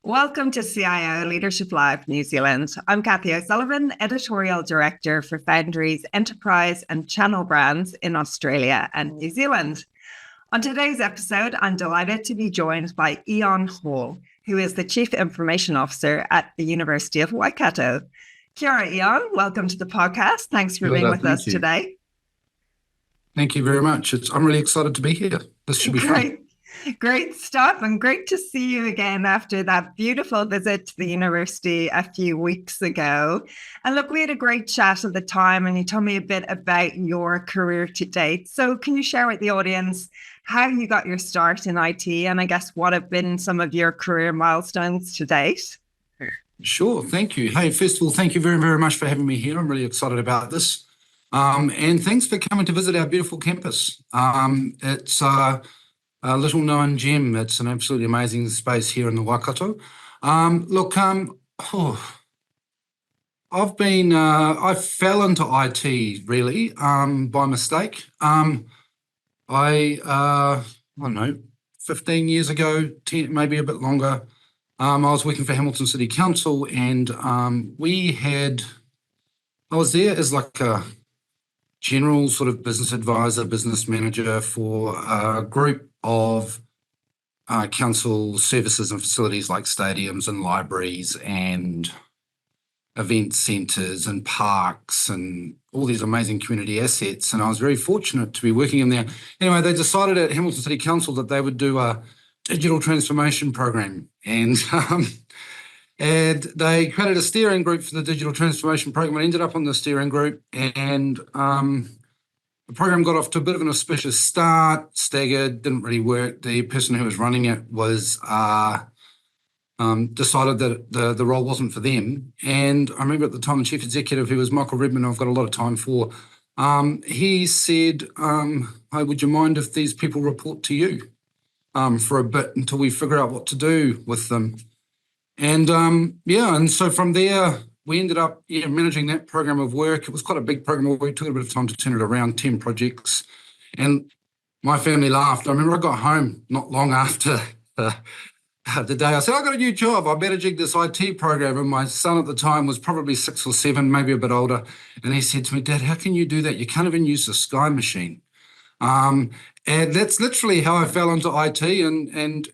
Welcome to CIO Leadership Live New Zealand. I'm Kathy O'Sullivan, Editorial Director for Foundry's Enterprise and Channel Brands in Australia and New Zealand. On today's episode, I'm delighted to be joined by Eion Hall, who is the Chief Information Officer at the University of Waikato. Kia ora, Eion. Welcome to the podcast. Thanks for being with us today. Thank you very much. I'm really excited to be here. This should be fun. Great stuff, and great to see you again after that beautiful visit to the university a few weeks ago. And look, we had a great chat at the time, and you told me a bit about your career to date. So can you share with the audience how you got your start in IT, and I guess what have been some of your career milestones to date? Sure, thank you. Hey, first of all, thank you very, very much for having me here. I'm really excited about this. And thanks for coming to visit our beautiful campus. It's a little known gem. It's an absolutely amazing space here in the Waikato. I fell into IT really by mistake. I don't know, 15 years ago, 10, maybe a bit longer, I was working for Hamilton City Council, and I was there as like a general sort of business advisor, business manager for a group of council services and facilities like stadiums and libraries and event centres and parks and all these amazing community assets. And I was very fortunate to be working in there. Anyway, they decided at Hamilton City Council that they would do a digital transformation program. And they created a steering group for the digital transformation program. I ended up on the steering group, and the program got off to a bit of an auspicious start, staggered, didn't really work. The person who was running it was decided that the role wasn't for them. And I remember at the time the chief executive, who was Michael Redmond, I've got a lot of time for, he said, hey, would you mind if these people report to you for a bit until we figure out what to do with them? And and so from there, we ended up managing that program of work. It was quite a big program of work. It took a bit of time to turn it around, 10 projects. And my family laughed. I remember I got home not long after the day. I said, I got a new job. I'm managing this IT program. And my son at the time was probably 6 or 7, maybe a bit older. And he said to me, Dad, how can you do that? You can't even use the Sky machine. And that's literally how I fell into IT. And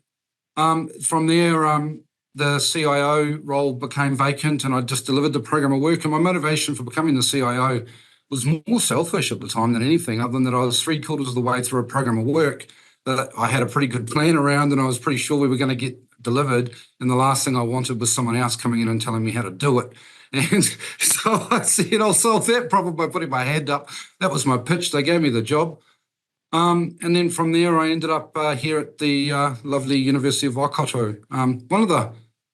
from there, the CIO role became vacant, and I just delivered the program of work. And my motivation for becoming the CIO was more selfish at the time than anything, other than that I was 3/4 of the way through a program of work that I had a pretty good plan around, and I was pretty sure we were going to get delivered. And the last thing I wanted was someone else coming in and telling me how to do it. And so I said, I'll solve that problem by putting my hand up. That was my pitch. They gave me the job. And then from there, I ended up here at the lovely University of Waikato.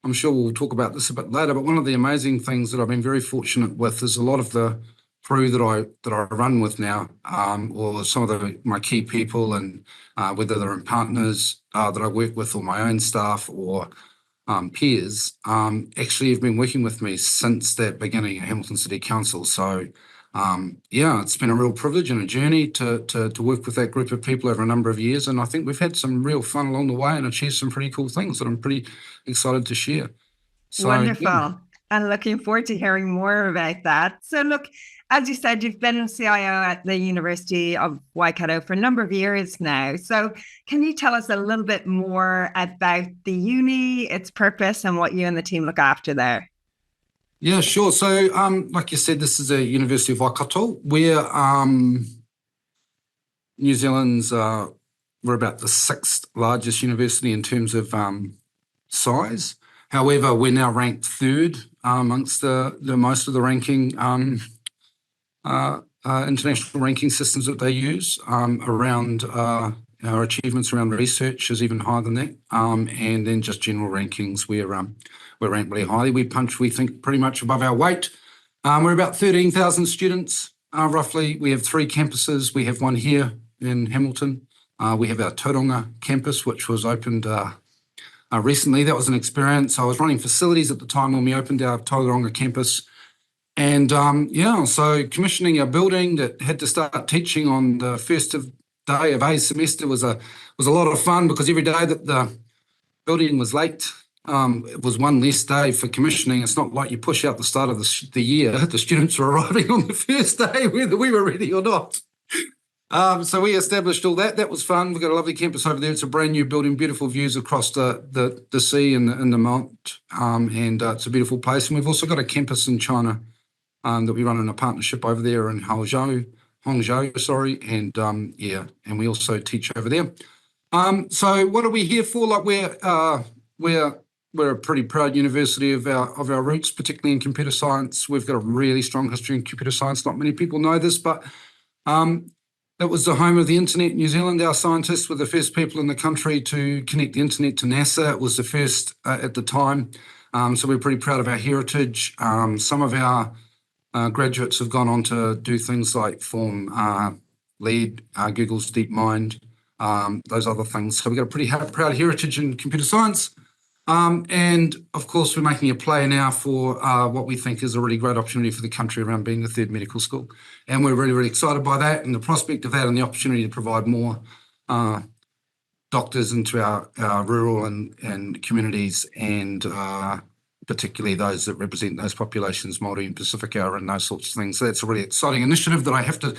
I'm sure we'll talk about this a bit later, but one of the amazing things that I've been very fortunate with is a lot of the crew that I run with now, or some of my key people, and whether they're partners that I work with, or my own staff, or peers, actually have been working with me since that beginning at Hamilton City Council. So it's been a real privilege and a journey to work with that group of people over a number of years. And I think we've had some real fun along the way and achieved some pretty cool things that I'm pretty excited to share. So, wonderful. Yeah. And looking forward to hearing more about that. So look, as you said, you've been a CIO at the University of Waikato for a number of years now. So can you tell us a little bit more about the uni, its purpose, and what you and the team look after there? Yeah, sure. So, like you said, this is a University of Waikato. We're New Zealand's, we're about the 6th largest university in terms of size. However, we're now ranked 3rd amongst the most of the ranking international ranking systems that they use around our achievements around research is even higher than that. And then just general rankings, we're ranked really highly. We think, pretty much above our weight. We're about 13,000 students, roughly. We have 3 campuses. We have one here in Hamilton. We have our Tauranga campus, which was opened recently. That was an experience. I was running facilities at the time when we opened our Tauranga campus. And so commissioning a building that had to start teaching on the first day of a semester was a lot of fun, because every day that the building was late, It was one less day for commissioning. It's not like you push out the start of the year. The students were arriving on the first day, whether we were ready or not. So we established all that. That was fun. We've got a lovely campus over there. It's a brand new building, beautiful views across the sea and the mount, and it's a beautiful place. And we've also got a campus in China that we run in a partnership over there in Hangzhou, and we also teach over there. So what are we here for? Like we're a pretty proud university of our roots, particularly in computer science. We've got a really strong history in computer science. Not many people know this, but it was the home of the internet in New Zealand. Our scientists were the first people in the country to connect the internet to NASA. It was the first at the time. So we're pretty proud of our heritage. Some of our graduates have gone on to do things like form lead Google's DeepMind, those other things. So we've got a pretty proud heritage in computer science. And of course, we're making a play now for what we think is a really great opportunity for the country around being the third medical school. And we're really, really excited by that and the prospect of that and the opportunity to provide more doctors into our rural and communities, and particularly those that represent those populations, Māori and Pacifica and those sorts of things. So that's a really exciting initiative that I have to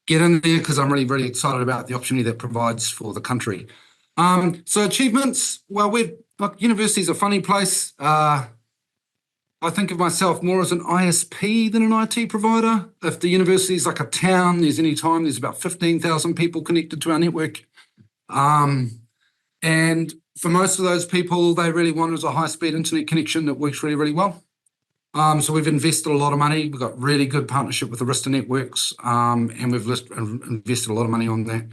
get in there because I'm really, really excited about the opportunity that provides for the country. So achievements, well, university's a funny place. I think of myself more as an ISP than an IT provider. If the university is like a town, there's about 15,000 people connected to our network. And for most of those people, they really want is a high-speed internet connection that works really, really well. So we've invested a lot of money. We've got really good partnership with Arista Networks, and we've invested a lot of money on that.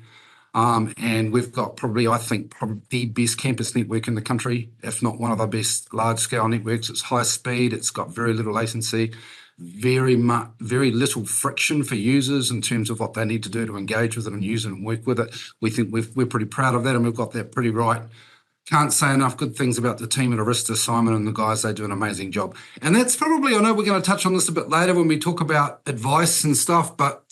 And we've got probably the best campus network in the country, if not one of the best large-scale networks. It's high speed. It's got very little latency, very little friction for users in terms of what they need to do to engage with it and use it and work with it. We think we're pretty proud of that, and we've got that pretty right. Can't say enough good things about the team at Arista, Simon and the guys. They do an amazing job. And that's probably, I know we're going to touch on this a bit later when we talk about advice and stuff, but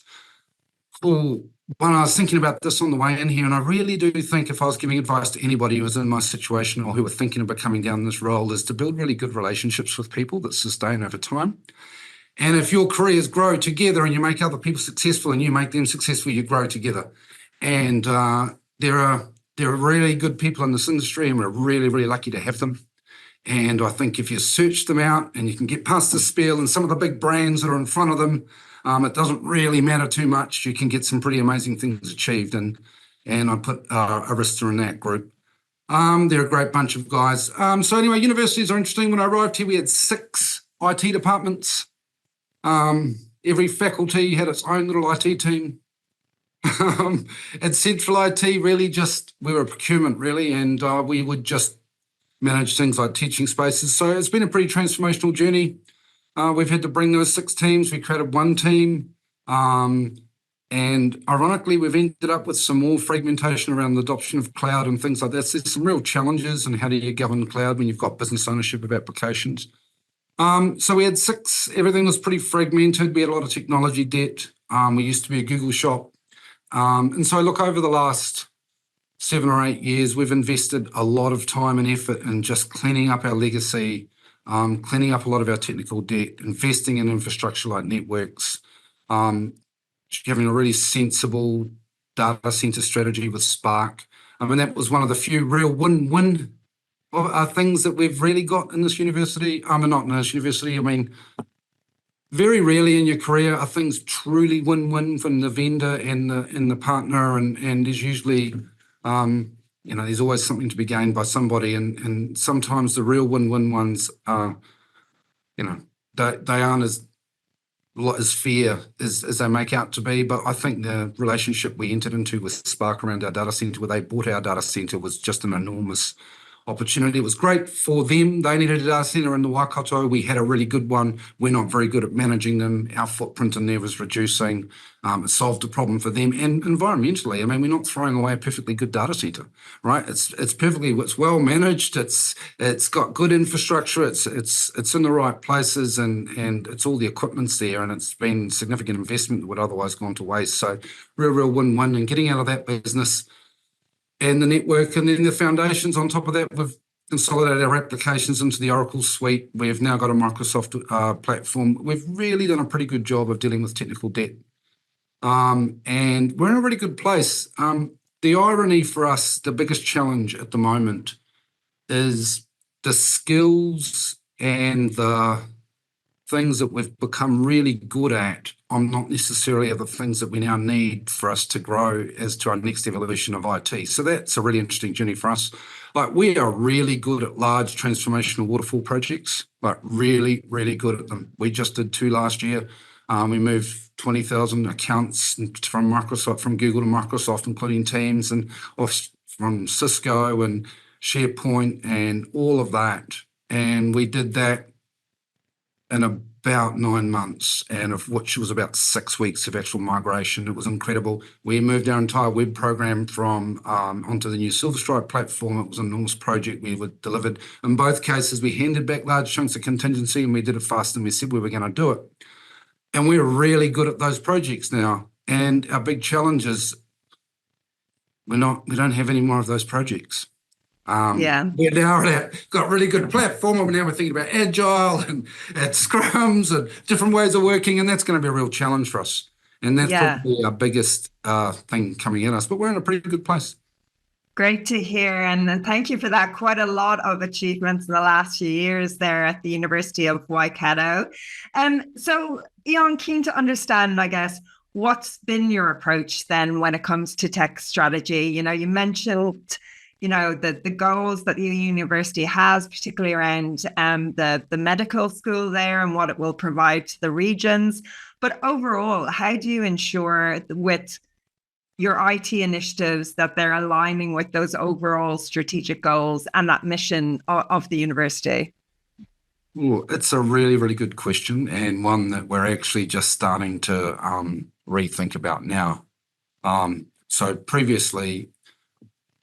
when I was thinking about this on the way in here, and I really do think if I was giving advice to anybody who was in my situation or who were thinking about coming down this role, is to build really good relationships with people that sustain over time. And if your careers grow together and you make other people successful and you make them successful, you grow together. And there are really good people in this industry, and we're really, really lucky to have them. And I think if you search them out and you can get past the spiel and some of the big brands that are in front of them, it doesn't really matter too much. You can get some pretty amazing things achieved. And I put Arista in that group. They're a great bunch of guys. So anyway, universities are interesting. When I arrived here, we had 6 IT departments. Every faculty had its own little IT team. At Central IT, really we were a procurement really, and we would just manage things like teaching spaces. So it's been a pretty transformational journey. We've had to bring those 6 teams. We created one team. And ironically, we've ended up with some more fragmentation around the adoption of cloud and things like that. So there's some real challenges in how do you govern cloud when you've got business ownership of applications. So we had 6, everything was pretty fragmented. We had a lot of technology debt. We used to be a Google shop. And so look, over the last 7 or 8 years, we've invested a lot of time and effort in just cleaning up our legacy, cleaning up a lot of our technical debt, investing in infrastructure like networks, having a really sensible data center strategy with Spark. I mean, that was one of the few real win-win things that we've really got in this university. Not in this university, I mean, very rarely in your career are things truly win-win from the vendor and the partner, and there's usually, there's always something to be gained by somebody, and sometimes the real win-win ones are, they aren't as fair as they make out to be. But I think the relationship we entered into with Spark around our data center, where they bought our data center, was just an enormous opportunity. It was great for them. They needed a data center in the Waikato. We had a really good one. We're not very good at managing them. Our footprint in there was reducing. It solved a problem for them. And environmentally, I mean, we're not throwing away a perfectly good data center, right? It's well managed. It's got good infrastructure. It's in the right places, and it's all the equipment's there, and it's been significant investment that would otherwise gone to waste. So real win-win, and getting out of that business and the network, and then the foundations on top of that, consolidated our applications into the Oracle suite. We've now got a Microsoft platform. We've really done a pretty good job of dealing with technical debt. And we're in a really good place. The irony for us, the biggest challenge at the moment is the skills and the things that we've become really good at are not necessarily the things that we now need for us to grow as to our next evolution of IT. So that's a really interesting journey for us. Like, we are really good at large transformational waterfall projects, like really, really good at them. We just did 2 last year. We moved 20,000 accounts from Microsoft, from Google to Microsoft, including Teams and from Cisco and SharePoint and all of that. And we did that in about 9 months, and of which was about 6 weeks of actual migration. It was incredible. We moved our entire web program from onto the new Silverstripe platform. It was an enormous project we delivered. In both cases, we handed back large chunks of contingency, and we did it faster than we said we were going to do it. And we're really good at those projects now. And our big challenge is we don't have any more of those projects. We're now got a really good platform, and now we're thinking about agile and at scrums and different ways of working, and that's going to be a real challenge for us. And that's probably our biggest thing coming at us, but we're in a pretty good place. Great to hear, and thank you for that. Quite a lot of achievements in the last few years there at the University of Waikato. So, Eion, keen to understand, I guess, what's been your approach then when it comes to tech strategy? You know, you mentioned the goals that the university has, particularly around the medical school there and what it will provide to the regions. But overall, how do you ensure with your IT initiatives that they're aligning with those overall strategic goals and that mission of the university? Well, it's a really, really good question, and one that we're actually just starting to rethink about now. So previously,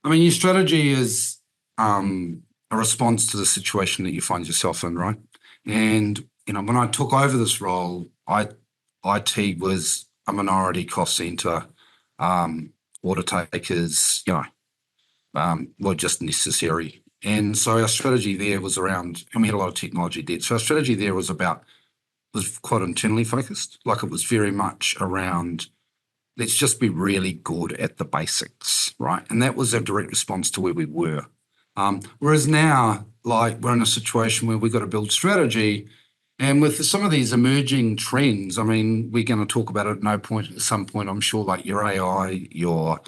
your strategy is a response to the situation that you find yourself in, right? And, when I took over this role, IT was a minority cost center. Order takers, were just necessary. And so our strategy there was around, and we had a lot of technology debt. So our strategy there was quite internally focused. Like, it was very much around, let's just be really good at the basics, right? And that was a direct response to where we were. Whereas now, like, we're in a situation where we've got to build strategy. And with some of these emerging trends, we're going to talk about it at some point, I'm sure, like your AI, your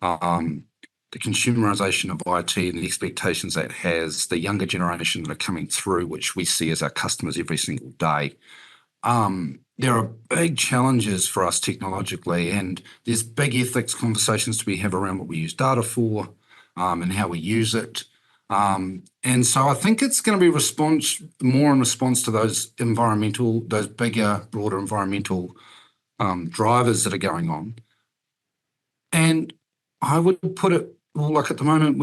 the consumerization of IT and the expectations that has, the younger generation that are coming through, which we see as our customers every single day. There are big challenges for us technologically, and there's big ethics conversations to be have around what we use data for, and how we use it. And so I think it's going to be more in response to those bigger, broader environmental drivers that are going on. And I would put it, like, at the moment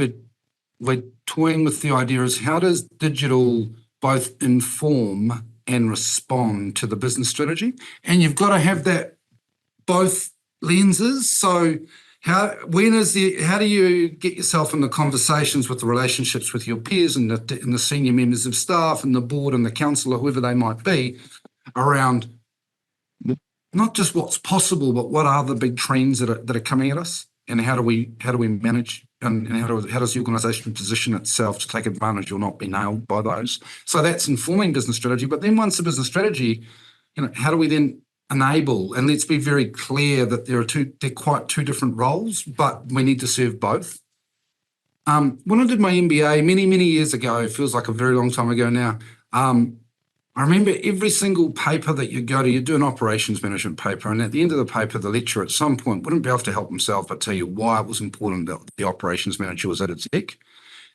we're toying with the idea is, how does digital both inform and respond to the business strategy? And you've got to have that both lenses. So how do you get yourself in the conversations with the relationships with your peers and the senior members of staff and the board and the council or whoever they might be, around not just what's possible, but what are the big trends that are coming at us, and how do we manage, and how does the organisation position itself to take advantage or not be nailed by those? So that's informing business strategy. But then once the business strategy, how do we then enable? And let's be very clear that they're quite two different roles, but we need to serve both. When I did my MBA many, many years ago, it feels like a very long time ago now, I remember every single paper that you go to, you do an operations management paper, and at the end of the paper, the lecturer at some point wouldn't be able to help himself but tell you why it was important that the operations manager was at its peak.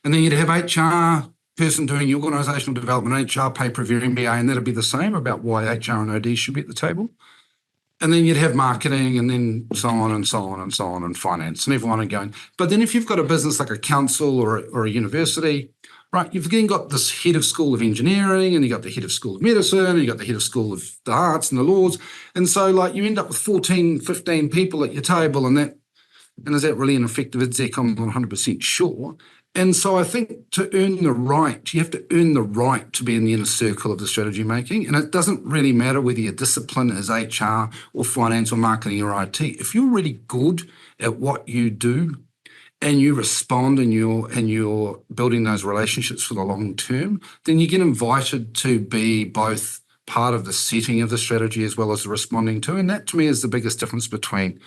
And then you'd have HR person doing your organisational development, HR paper of your MBA, and that'd be the same about why HR and OD should be at the table. And then you'd have marketing, and then so on and so on and so on, and finance, and everyone going. But then if you've got a business like a council or a university, right, you've again got this head of School of Engineering, and you've got the head of School of Medicine, and you've got the head of School of the Arts and the Laws. And so, like, you end up with 14, 15 people at your table, and is that really an effective exec? I'm not 100% sure. And so I think to earn the right, you have to earn the right to be in the inner circle of the strategy making. And it doesn't really matter whether your discipline is HR or finance or marketing or IT. If you're really good at what you do and you respond and you're building those relationships for the long term, then you get invited to be both part of the setting of the strategy as well as the responding to. And that to me is the biggest difference between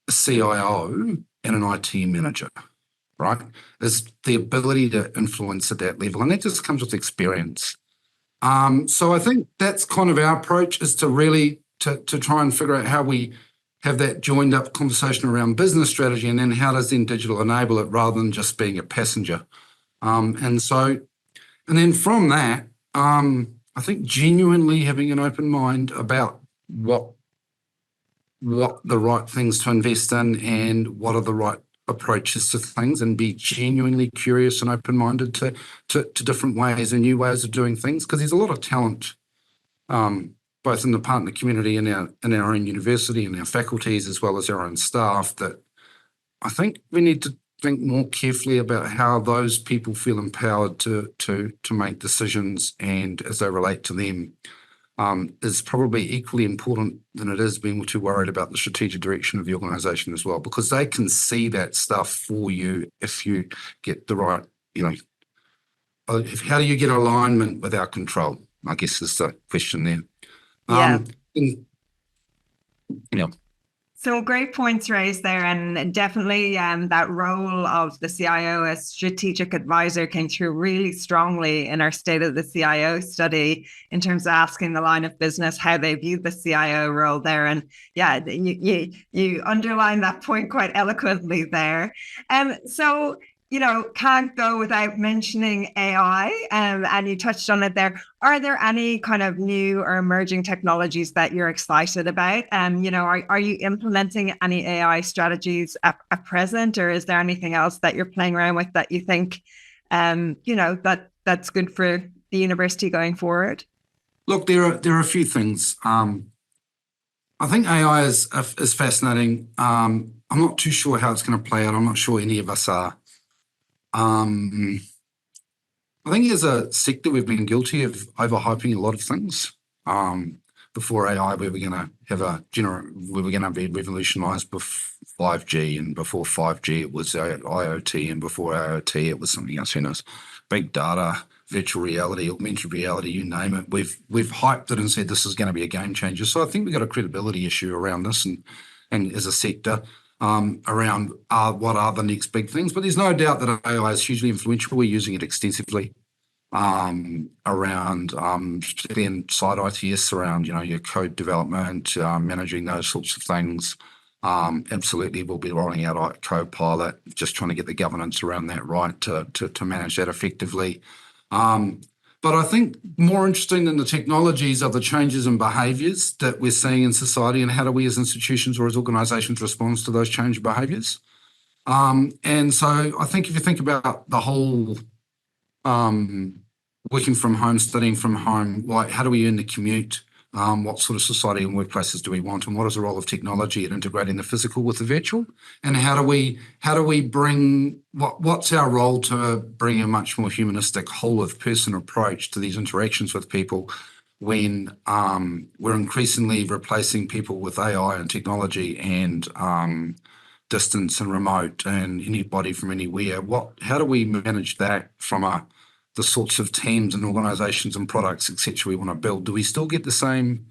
a CIO and an IT manager, right? Is the ability to influence at that level. And that just comes with experience. So I think that's kind of our approach, is to really to try and figure out how we have that joined up conversation around business strategy, and then how does then digital enable it rather than just being a passenger. And then from that, I think genuinely having an open mind about what the right things to invest in and what are the right approaches to things, and be genuinely curious and open-minded to different ways and new ways of doing things, because there's a lot of talent both in the partner community and in our own university and our faculties as well as our own staff, that I think we need to think more carefully about how those people feel empowered to make decisions, and as they relate to them, is probably equally important than it is being too worried about the strategic direction of the organisation as well, because they can see that stuff for you if you get the right, how do you get alignment without control, I guess is the question there. So great points raised there, and definitely that role of the CIO as strategic advisor came through really strongly in our State of the CIO study in terms of asking the line of business how they view the CIO role there. And yeah, you underline that point quite eloquently there. So can't go without mentioning AI, and you touched on it there. Are there any kind of new or emerging technologies that you're excited about? Are you implementing any AI strategies at present, or is there anything else that you're playing around with that you think, that's good for the university going forward? Look, there are a few things. I think AI is fascinating. I'm not too sure how it's going to play out. I'm not sure any of us are. I think as a sector, we've been guilty of overhyping a lot of things. Before AI, we were going to be revolutionised before 5G, and before 5G it was IoT, and before IoT it was something else. Big data, virtual reality, augmented reality, you name it. We've hyped it and said this is going to be a game changer. So I think we've got a credibility issue around this, and as a sector. Around what are the next big things. But there's no doubt that AI is hugely influential. We're using it extensively around, particularly inside ITS, around, your code development, managing those sorts of things. Absolutely, we'll be rolling out Copilot, just trying to get the governance around that right to manage that effectively. But I think more interesting than the technologies are the changes in behaviours that we're seeing in society, and how do we as institutions or as organisations respond to those changed behaviours. And so I think if you think about the whole working from home, studying from home, how do we earn the commute? What sort of society and workplaces do we want, and what is the role of technology at integrating the physical with the virtual? And how do we bring what's our role to bring a much more humanistic, whole of person approach to these interactions with people when we're increasingly replacing people with AI and technology and distance and remote and anybody from anywhere? How do we manage that from the sorts of teams and organisations and products, etc. we want to build? Do we still get the same,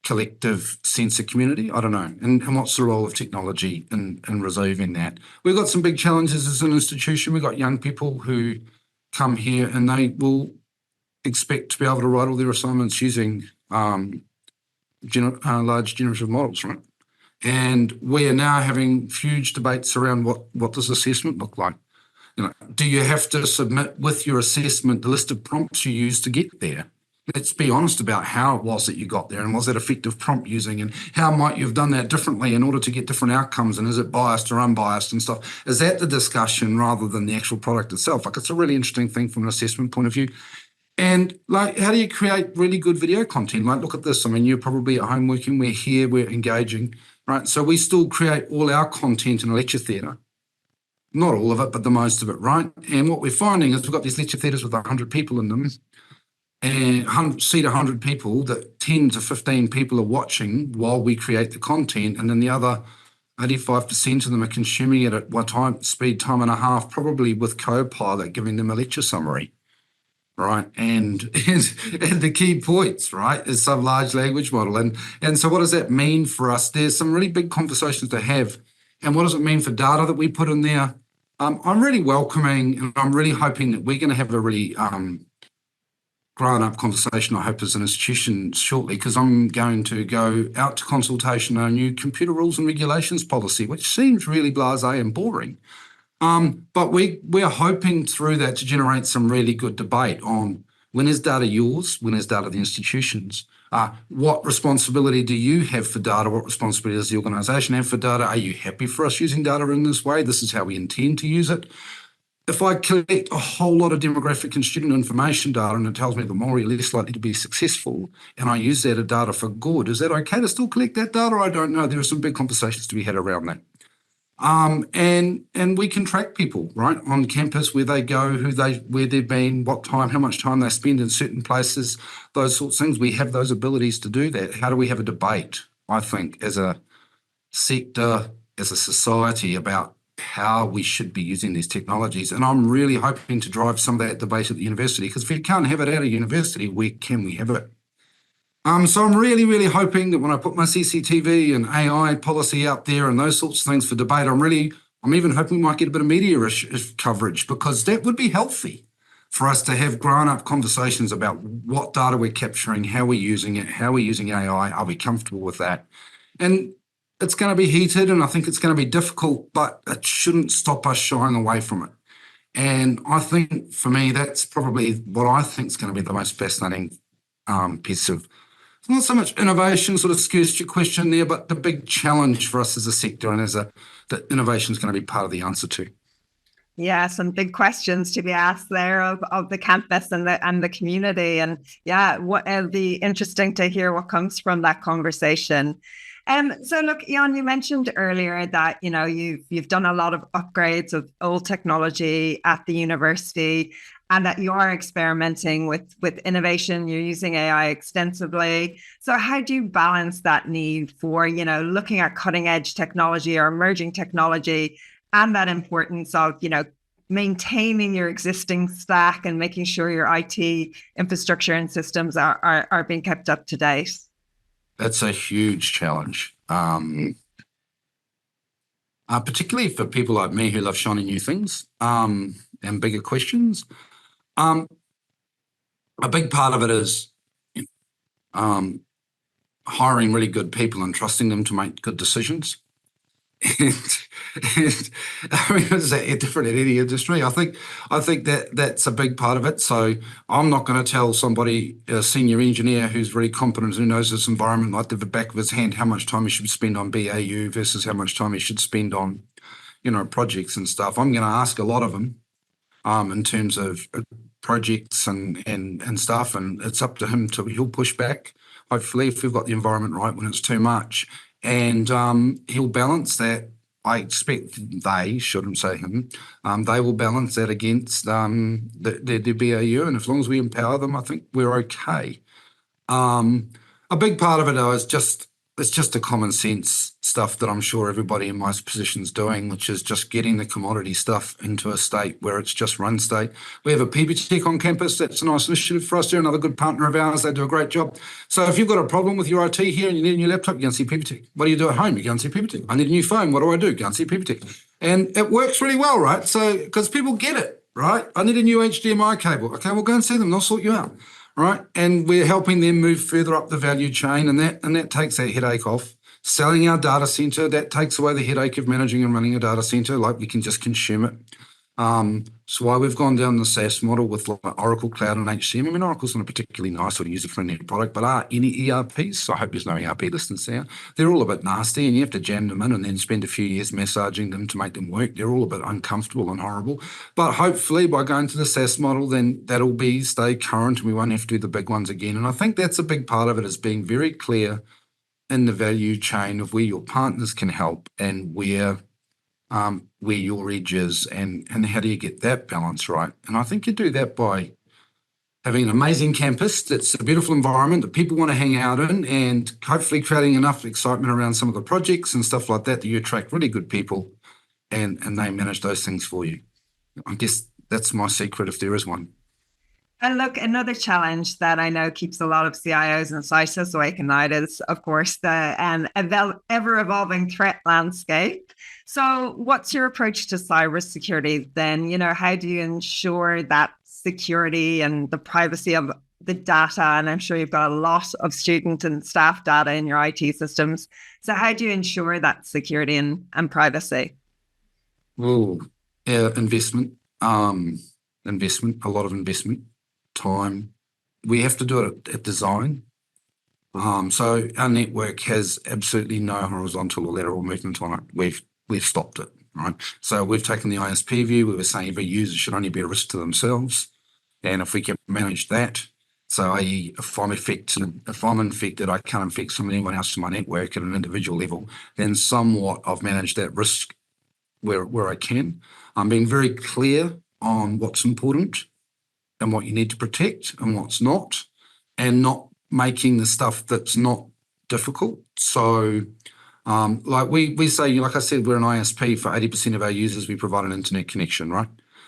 collective sense of community? I don't know. And what's the role of technology in resolving that? We've got some big challenges as an institution. We've got young people who come here and they will expect to be able to write all their assignments using large generative models, right? And we are now having huge debates around what does assessment look like? Do you have to submit with your assessment the list of prompts you used to get there? Let's be honest about how it was that you got there, and was that effective prompt using, and how might you have done that differently in order to get different outcomes, and is it biased or unbiased and stuff? Is that the discussion rather than the actual product itself? It's a really interesting thing from an assessment point of view. And how do you create really good video content? Look at this. You're probably at home working. We're here, we're engaging, right? So we still create all our content in a lecture theatre. not all of it, but the most of it, right? And what we're finding is we've got these lecture theatres with 100 people in them, and seat 100 people, that 10 to 15 people are watching while we create the content, and then the other 85% of them are consuming it at time and a half, probably with Copilot giving them a lecture summary, right? And the key points, right, is some large language model. And so what does that mean for us? There's some really big conversations to have. And what does it mean for data that we put in there? I'm really welcoming, and I'm really hoping that we're going to have a really grown-up conversation, I hope, as an institution shortly, because I'm going to go out to consultation on a new computer rules and regulations policy, which seems really blasé and boring. But we're hoping through that to generate some really good debate on when is data yours, when is data the institutions, what responsibility do you have for data, what responsibility does the organisation have for data, are you happy for us using data in this way, this is how we intend to use it. If I collect a whole lot of demographic and student information data and it tells me that more or less likely to be successful, and I use that data for good, is that okay to still collect that data? I don't know. There are some big conversations to be had around that. And we can track people, right, on campus, where they go, where they've been, what time, how much time they spend in certain places, those sorts of things. We have those abilities to do that. How do we have a debate, I think, as a sector, as a society, about how we should be using these technologies? And I'm really hoping to drive some of that debate at the university, because if we can't have it at a university, where can we have it? So I'm really, really hoping that when I put my CCTV and AI policy out there and those sorts of things for debate, I'm even hoping we might get a bit of media coverage, because that would be healthy for us to have grown-up conversations about what data we're capturing, how we're using it, how we're using AI, are we comfortable with that? And it's going to be heated, and I think it's going to be difficult, but it shouldn't stop us shying away from it. And I think, for me, that's probably what I think is going to be the most fascinating piece of, not so much innovation, sort of skirts your question there, but the big challenge for us as a sector and that innovation is going to be part of the answer to. Yeah, some big questions to be asked there of the campus and the community. And yeah, it'll be interesting to hear what comes from that conversation. So look, Eion, you mentioned earlier that, you know, you've done a lot of upgrades of old technology at the university, and that you are experimenting with innovation. You're using AI extensively. So how do you balance that need for, you know, looking at cutting edge technology or emerging technology, and that importance of, you know, maintaining your existing stack and making sure your IT infrastructure and systems are being kept up to date? That's a huge challenge, particularly for people like me who love shiny new things and bigger questions. A big part of it is hiring really good people and trusting them to make good decisions. And I mean, it's different in any industry. I think that's a big part of it. So I'm not going to tell somebody, a senior engineer who's very competent, who knows this environment like the back of his hand, how much time he should spend on BAU versus how much time he should spend on, you know, projects and stuff. I'm going to ask a lot of them in terms of projects and stuff, and it's up to him he'll push back, hopefully, if we've got the environment right when it's too much. And he'll balance that. I expect they, shouldn't say him, they will balance that against their BAU. And as long as we empower them, I think we're okay. A big part of it, though, is just the common sense stuff that I'm sure everybody in my position is doing, which is just getting the commodity stuff into a state where it's just run state. We have a PBTech on campus. That's a nice initiative for us. They're another good partner of ours. They do a great job. So if you've got a problem with your IT here and you need a new laptop, you go and see PBTech. What do you do at home? You go and see PBTech. I need a new phone. What do I do? Go and see PBTech. And it works really well, right? So because people get it, right? I need a new HDMI cable. Okay, well, go and see them. They'll sort you out. Right, and we're helping them move further up the value chain, and that takes that headache off. Selling our data center, that takes away the headache of managing and running a data center. Like, we can just consume it. So why we've gone down the SaaS model with like Oracle Cloud and HCM. I mean, Oracle's not a particularly nice or user-friendly product, but any ERPs, so I hope there's no ERP listeners there, they're all a bit nasty, and you have to jam them in and then spend a few years massaging them to make them work. They're all a bit uncomfortable and horrible. But hopefully by going to the SaaS model, then that'll stay current and we won't have to do the big ones again. And I think that's a big part of it, is being very clear in the value chain of where your partners can help and where where your edge is, and how do you get that balance right? And I think you do that by having an amazing campus that's a beautiful environment that people want to hang out in, and hopefully creating enough excitement around some of the projects and stuff like that that you attract really good people, and they manage those things for you. I guess that's my secret, if there is one. And look, another challenge that I know keeps a lot of CIOs and CISOs awake at night is, of course, the ever-evolving threat landscape. So what's your approach to cybersecurity then? How do you ensure that security and the privacy of the data? And I'm sure you've got a lot of student and staff data in your IT systems. So how do you ensure that security and privacy? Well, investment, a lot of investment, time. We have to do it at design. So our network has absolutely no horizontal or lateral movement on it. We've stopped it, right? So we've taken the ISP view. We were saying every user should only be a risk to themselves. And if we can manage that, so i.e. if I'm infected, I can't infect anyone else in my network at an individual level, then somewhat I've managed that risk where I can. I'm being very clear on what's important and what you need to protect and what's not, and not making the stuff that's not difficult. So like we say, like I said, we're an ISP for 80% of our users. We provide an internet connection, right?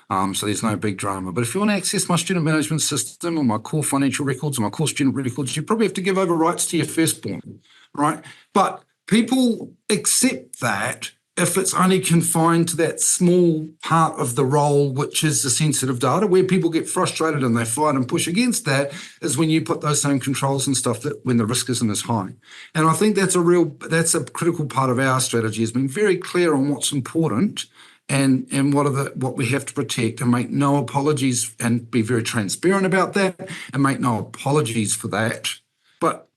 So there's no big drama. But if you want to access my student management system or my core financial records or my core student records, you probably have to give over rights to your firstborn, right? But people accept that if it's only confined to that small part of the role, which is the sensitive data. Where people get frustrated and they fight and push against that is when you put those same controls and stuff that when the risk isn't as high. And I think that's a critical part of our strategy, is being very clear on what's important and what we have to protect, and make no apologies, and be very transparent about that and make no apologies for that, but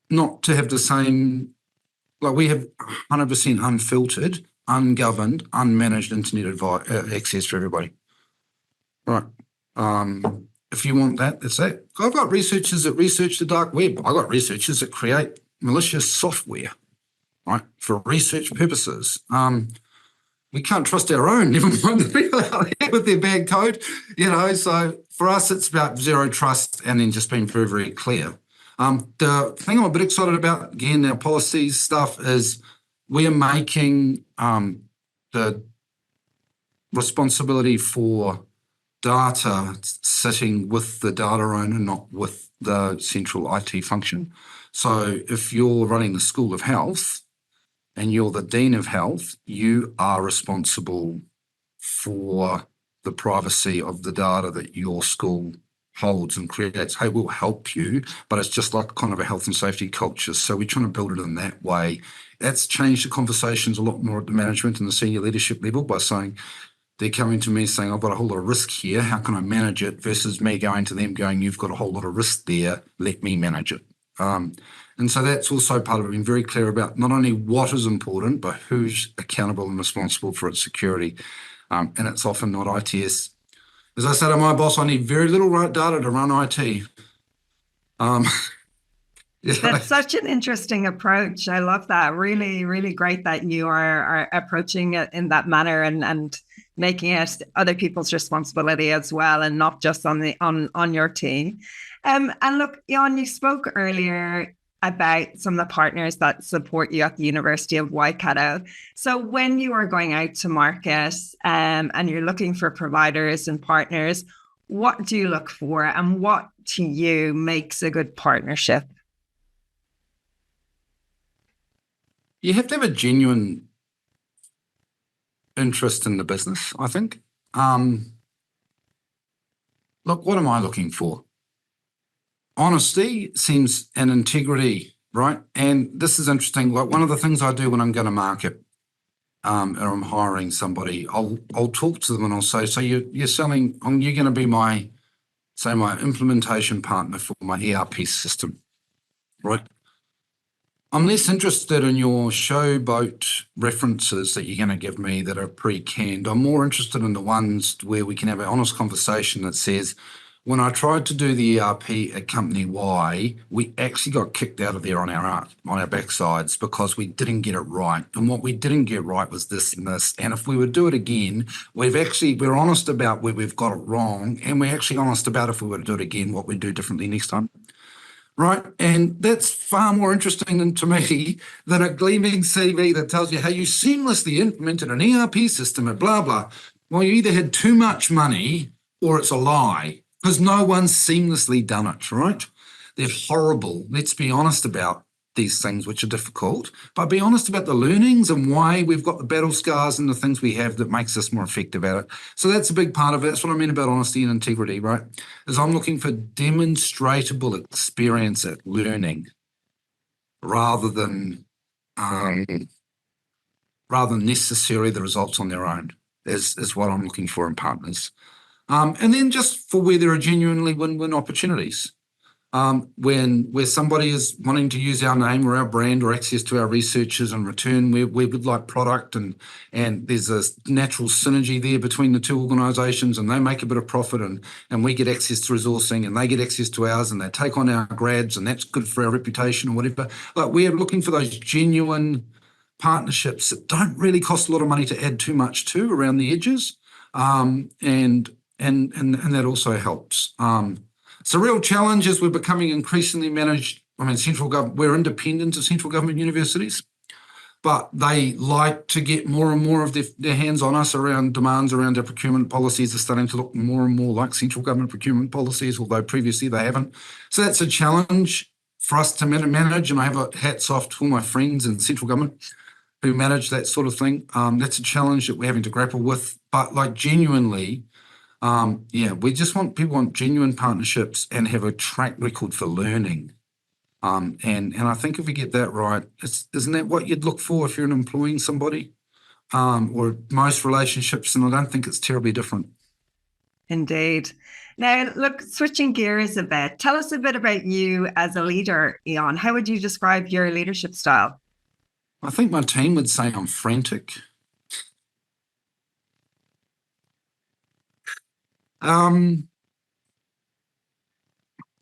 not to have the same. Like, we have 100% unfiltered, ungoverned, unmanaged internet access for everybody. Right. If you want that, that's that. I've got researchers that research the dark web. I've got researchers that create malicious software, right, for research purposes. We can't trust our own, never mind the people out there with their bad code, So for us, it's about zero trust, and then just being very, very clear. The thing I'm a bit excited about, again, our policies stuff, is we are making the responsibility for data sitting with the data owner, not with the central IT function. So if you're running the School of Health and you're the Dean of Health, you are responsible for the privacy of the data that your school holds and creates. Hey, we'll help you, but it's just like kind of a health and safety culture. So we're trying to build it in that way. That's changed the conversations a lot more at the management and the senior leadership level, by saying, they're coming to me saying, I've got a whole lot of risk here. How can I manage it? Versus me going to them going, you've got a whole lot of risk there. Let me manage it. And so that's also part of it, being very clear about not only what is important, but who's accountable and responsible for its security. And it's often not ITS. As I said to my boss, I need very little data to run IT. That's such an interesting approach. I love that. Really, really great that you are approaching it in that manner, and making it other people's responsibility as well, and not just on your team. And look, Eion, you spoke earlier about some of the partners that support you at the University of Waikato. So when you are going out to market and you're looking for providers and partners, what do you look for, and what to you makes a good partnership? You have to have a genuine interest in the business, I think. Look, what am I looking for? Honesty seems, and integrity, right? And this is interesting. Like, one of the things I do when I'm going to market, or I'm hiring somebody, I'll talk to them and I'll say, so you're selling, you're going to be my implementation partner for my ERP system, right? I'm less interested in your showboat references that you're going to give me that are pre-canned. I'm more interested in the ones where we can have an honest conversation that says, when I tried to do the ERP at Company Y, we actually got kicked out of there on our backsides because we didn't get it right. And what we didn't get right was this and this. And if we would do it again, we're honest about where we've got it wrong, and we're actually honest about if we were to do it again, what we'd do differently next time. Right. And that's far more interesting to me than a gleaming CV that tells you how you seamlessly implemented an ERP system and blah, blah. Well, you either had too much money or it's a lie, because no one's seamlessly done it, right? They're horrible. Let's be honest about these things, which are difficult, but be honest about the learnings and why we've got the battle scars and the things we have that makes us more effective at it. So that's a big part of it. That's what I mean about honesty and integrity, right? Is I'm looking for demonstratable experience at learning rather than necessarily the results on their own is what I'm looking for in partners. And then just for where there are genuinely win-win opportunities. Where somebody is wanting to use our name or our brand or access to our researchers in return, we would like product and there's a natural synergy there between the two organisations, and they make a bit of profit and we get access to resourcing and they get access to ours and they take on our grads and that's good for our reputation or whatever. Like, we're looking for those genuine partnerships that don't really cost a lot of money to add too much to around the edges, and that also helps. It's a real challenge as we're becoming increasingly managed. I mean, central government, we're independent of central government universities, but they like to get more and more of their hands on us around demands around our procurement policies are starting to look more and more like central government procurement policies, although previously they haven't. So that's a challenge for us to manage, and I have a hats off to all my friends in central government who manage that sort of thing. That's a challenge that we're having to grapple with, but like genuinely, we just want genuine partnerships and have a track record for learning. And I think if we get that right, isn't that what you'd look for if you're employing somebody? Or most relationships, and I don't think it's terribly different. Indeed. Now, look, switching gears a bit, tell us a bit about you as a leader, Eion. How would you describe your leadership style? I think my team would say I'm frantic.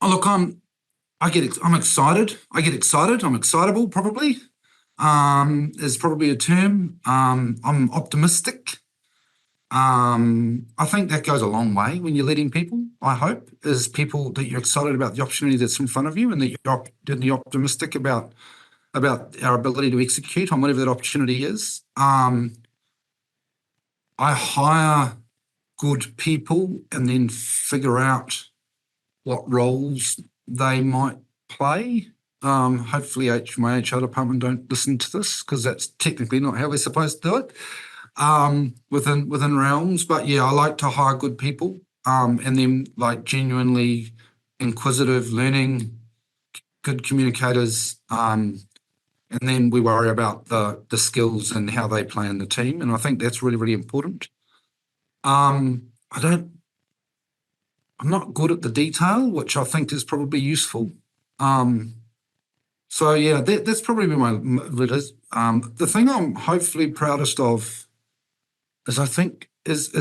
Look, I'm excited. I get excited. I'm excitable, probably. Is probably a term. I'm optimistic. I think that goes a long way when you're leading people, I hope, is people that you're excited about the opportunity that's in front of you and that you're optimistic about our ability to execute on whatever that opportunity is. I hire good people and then figure out what roles they might play. Hopefully my HR department don't listen to this, because that's technically not how we're supposed to do it within realms. But yeah, I like to hire good people and then like genuinely inquisitive, learning, good communicators, and then we worry about the skills and how they play in the team. And I think that's really, really important. I'm not good at the detail, which I think is probably useful. So yeah, that's probably my leaders. The thing I'm hopefully proudest of is I think is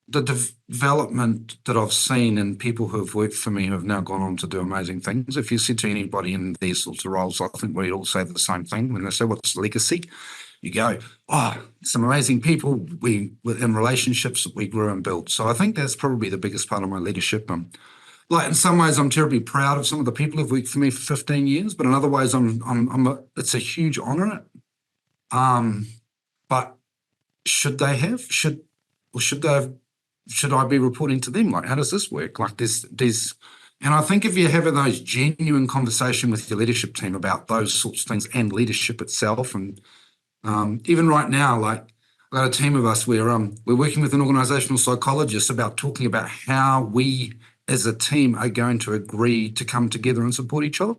the development that I've seen in people who have worked for me who have now gone on to do amazing things. If you said to anybody in these sorts of roles, I think we'd all say the same thing when they say, what's legacy? You go, some amazing people in relationships that we grew and built. So I think that's probably the biggest part of my leadership. Like in some ways, I'm terribly proud of some of the people who've worked for me for 15 years, but in other ways, it's a huge honour. But should I be reporting to them? Like, how does this work? Like and I think if you're having those genuine conversation with your leadership team about those sorts of things and leadership itself, and even right now, like I've got a team of us where we're working with an organisational psychologist about talking about how we as a team are going to agree to come together and support each other.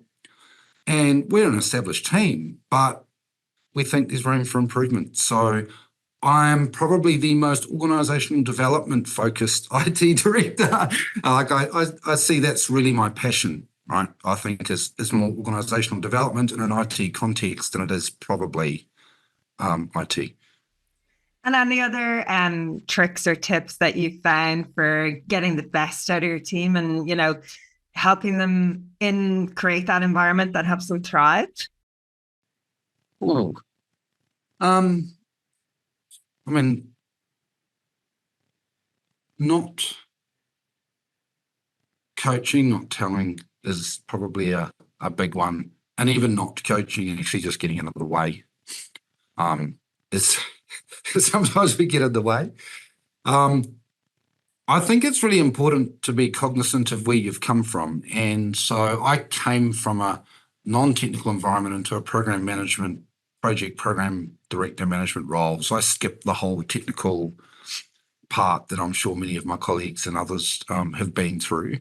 And we're an established team, but we think there's room for improvement. So I'm probably the most organisational development focused IT director. I see that's really my passion, right? I think is more organisational development in an IT context than it is probably IT. And any other tricks or tips that you found for getting the best out of your team and, helping them create that environment that helps them thrive? Well, I mean, not coaching, not telling is probably a big one. And even not coaching and actually just getting out of the way. It's sometimes we get in the way. I think it's really important to be cognizant of where you've come from. And so I came from a non-technical environment into a program management, project program director management role. So I skipped the whole technical part that I'm sure many of my colleagues and others have been through.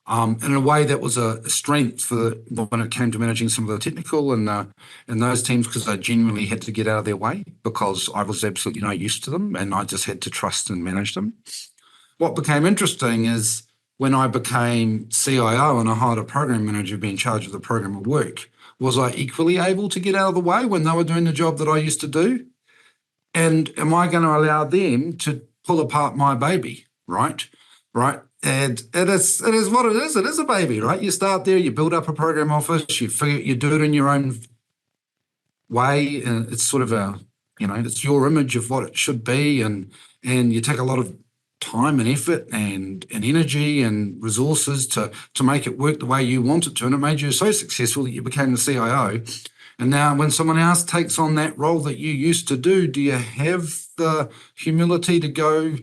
And in a way, that was a strength when it came to managing some of the technical and those teams, because I genuinely had to get out of their way because I was absolutely not used to them and I just had to trust and manage them. What became interesting is when I became CIO and I hired a program manager to be in charge of the program of work, was I equally able to get out of the way when they were doing the job that I used to do? And am I going to allow them to pull apart my baby, right? And it is what it is. It is a baby, right? You start there, you build up a program office, you do it in your own way, and it's sort of it's your image of what it should be, and you take a lot of time and effort and energy and resources to make it work the way you want it to, and it made you so successful that you became the CIO. And now when someone else takes on that role that you used to do you have the humility to go,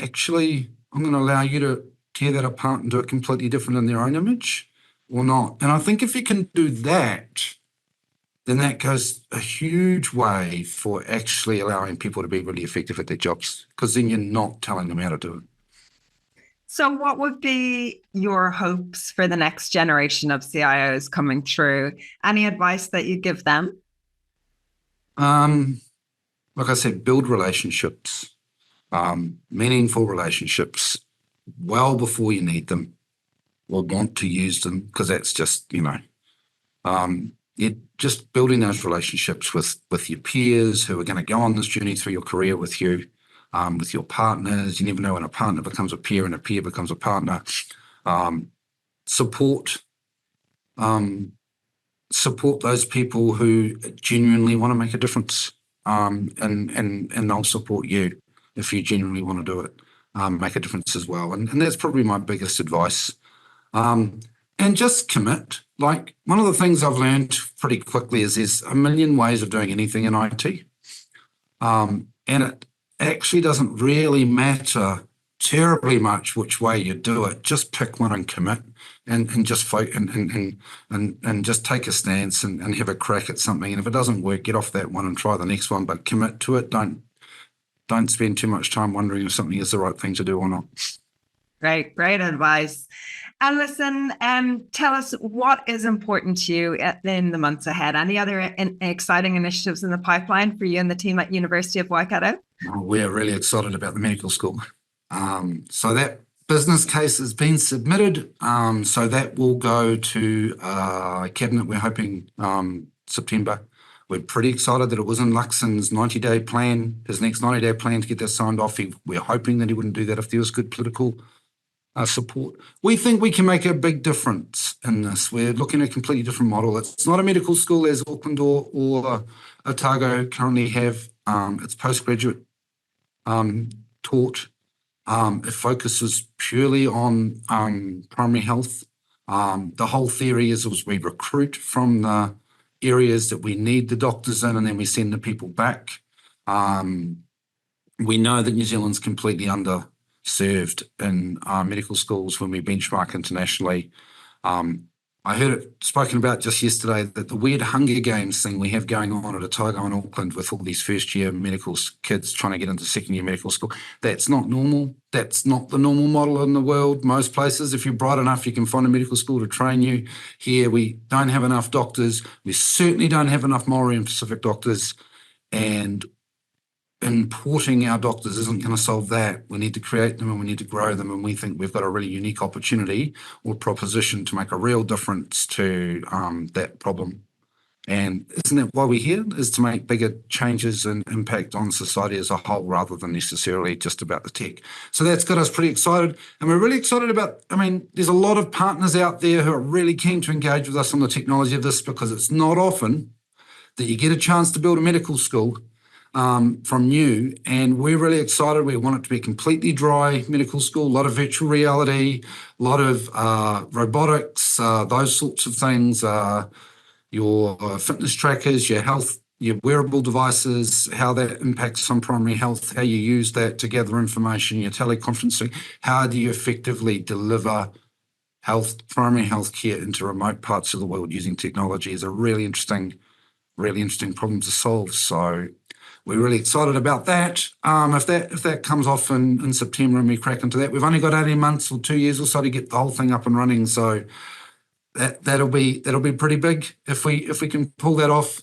actually, I'm going to allow you to tear that apart and do it completely different in their own image or not? And I think if you can do that, then that goes a huge way for actually allowing people to be really effective at their jobs, because then you're not telling them how to do it. So what would be your hopes for the next generation of CIOs coming through? Any advice that you give them? Like I said, build relationships, meaningful relationships well before you need them or want to use them, because that's just, you're just building those relationships with your peers who are going to go on this journey through your career with you, with your partners. You never know when a partner becomes a peer and a peer becomes a partner. Support those people who genuinely want to make a difference, and they'll support you if you genuinely want to do it, make a difference as well. And that's probably my biggest advice. And just commit. Like, one of the things I've learned pretty quickly is there's a million ways of doing anything in IT. And it actually doesn't really matter terribly much which way you do it. Just pick one and commit, and just fight and just take a stance and have a crack at something. And if it doesn't work, get off that one and try the next one, but commit to it. Don't spend too much time wondering if something is the right thing to do or not. Great advice. And listen, tell us what is important to you in the months ahead. Any other exciting initiatives in the pipeline for you and the team at University of Waikato? We're really excited about the medical school. So that business case has been submitted. So that will go to Cabinet, we're hoping September. We're pretty excited that it was in Luxon's 90-day plan, his next 90-day plan to get that signed off. We're hoping that he wouldn't do that if there was good political support. We think we can make a big difference in this. We're looking at a completely different model. It's not a medical school as Auckland or Otago currently have. It's postgraduate taught. It focuses purely on primary health. The whole theory is we recruit from the areas that we need the doctors in, and then we send the people back. We know that New Zealand's completely underserved in medical schools when we benchmark internationally. I heard it spoken about just yesterday that the weird Hunger Games thing we have going on at Otago in Auckland with all these first-year medical kids trying to get into second-year medical school, that's not normal. That's not the normal model in the world. Most places, if you're bright enough, you can find a medical school to train you. Here, we don't have enough doctors. We certainly don't have enough Maori and Pacific doctors, and importing our doctors isn't going to solve that. We need to create them and we need to grow them, and we think we've got a really unique opportunity or proposition to make a real difference to that problem. And isn't that why we're here? Is to make bigger changes and impact on society as a whole rather than necessarily just about the tech. So that's got us pretty excited. And we're really excited about, there's a lot of partners out there who are really keen to engage with us on the technology of this, because it's not often that you get a chance to build a medical school from new. And we're really excited. We want it to be a completely dry medical school, a lot of virtual reality, a lot of robotics, those sorts of things. Your fitness trackers, your health, your wearable devices, how that impacts on primary health, how you use that to gather information, your teleconferencing, how do you effectively deliver primary health care into remote parts of the world using technology is a really interesting problem to solve. So we're really excited about that. If that comes off in September and we crack into that, we've only got 18 months or 2 years or so to get the whole thing up and running. So that'll be pretty big if we can pull that off.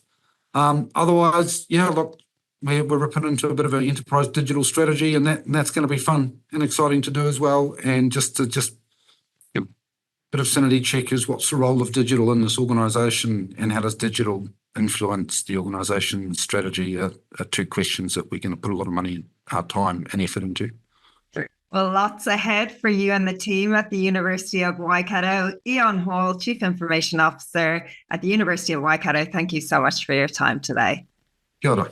Otherwise, look, we're ripping into a bit of an enterprise digital strategy, and that's going to be fun and exciting to do as well. And just a bit of sanity check is what's the role of digital in this organisation, and how does digital influence the organisation strategy are two questions that we're going to put a lot of money, our time and effort into. Well, lots ahead for you and the team at the University of Waikato. Eion Hall, Chief Information Officer at the University of Waikato, thank you so much for your time today. Kia ora.